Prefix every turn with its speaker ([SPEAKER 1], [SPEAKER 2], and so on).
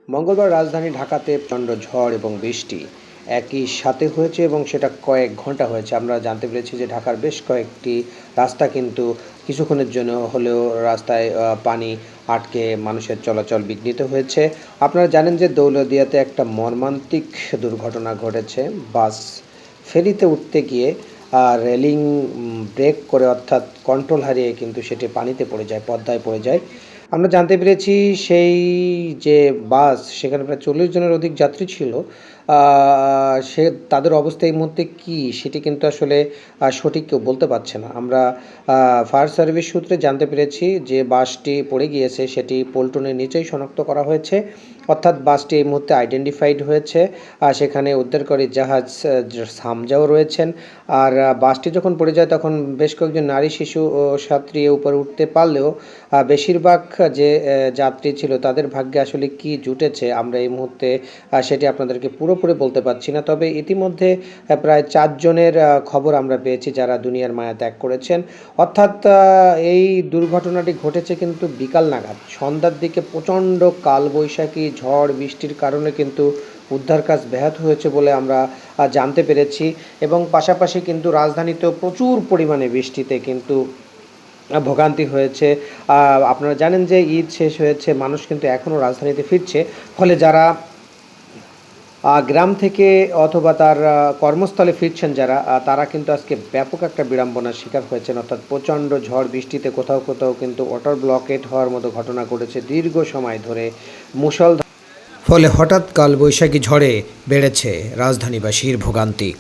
[SPEAKER 1] মঙ্গলবার রাজধানী ঢাকাতে প্রচণ্ড ঝড় এবং বৃষ্টি একই সাথে হয়েছে এবং সেটা কয়েক ঘন্টা হয়েছে। আমরা জানতে পেরেছি যে ঢাকার বেশ কয়েকটি রাস্তা কিন্তু কিছুক্ষণের জন্য হলেও রাস্তায় পানি আটকে মানুষের চলাচল বিঘ্নিত হয়েছে। আপনারা জানেন যে দৌলতদিয়াতে একটা মর্মান্তিক দুর্ঘটনা ঘটেছে। বাস ফেরিতে উঠতে গিয়ে রেলিং ব্রেক করে অর্থাৎ কন্ট্রোল হারিয়ে কিন্তু সেটি পানিতে পড়ে যায়, পদ্মায় পড়ে যায়। আমরা জানতে পেরেছি সেই যে বাস সেখানে প্রায় ৪০ জনের অধিক যাত্রী ছিল। আ সে তাদের অবস্থা এই মুহূর্তে কী সেটি কিন্তু আসলে সঠিক কেউ বলতে পারছে না। আমরা আ ফায়ার সার্ভিস সূত্রে জানতে পেরেছি যে বাসটি পড়ে গিয়েছে সেটি পল্টনের নিচেই শনাক্ত করা হয়েছে। অর্থাৎ বাসটি এই মুহূর্তে আইডেন্টিফাইড হয়েছে। সেখানে উদ্ধারকারী জাহাজ হামজাও রয়েছেন। আর বাসটি যখন পড়ে যায় তখন বেশ কয়েকজন নারী, শিশু ও ছাত্রী উপরে উঠতে পারলেও বেশিরভাগ যে যাত্রী ছিল তাদের ভাগ্যে আসলে কী জুটেছে আমরা এই মুহূর্তে সেটি আপনাদেরকে পুরোপুরি বলতে পারছি না। তবে ইতিমধ্যে প্রায় ৪ জনের খবর আমরা পেয়েছি যারা দুনিয়ার মায়া ত্যাগ করেছেন। অর্থাৎ এই দুর্ঘটনাটি ঘটেছে কিন্তু বিকাল নাগাদ। সন্ধ্যার দিকে প্রচণ্ড কালবৈশাখী ঝড় বৃষ্টির কারণে কিন্তু উদ্ধার কাজ ব্যাহত হয়েছে বলে আমরা জানতে পেরেছি এবং পাশাপাশি কিন্তু রাজধানীতেও প্রচুর পরিমাণে বৃষ্টিতে কিন্তু ভোগান্তি হয়েছে। আপনারা জানেন যে ঈদ শেষ হয়েছে, মানুষ কিন্তু এখনও রাজধানীতে ফিরছে। ফলে যারা গ্রাম থেকে অথবা তার কর্মস্থলে ফিরছেন যারা, তারা কিন্তু আজকে ব্যাপক একটা বিড়ম্বনার শিকার হয়েছেন। অর্থাৎ প্রচণ্ড ঝড় বৃষ্টিতে কোথাও কোথাও কিন্তু ওয়াটার ব্লকেট হওয়ার মতো ঘটনা ঘটেছে দীর্ঘ সময় ধরে মুষলধারে। ফলে হঠাৎ কালবৈশাখী ঝড়ে বেড়েছে রাজধানীবাসীর ভোগান্তি।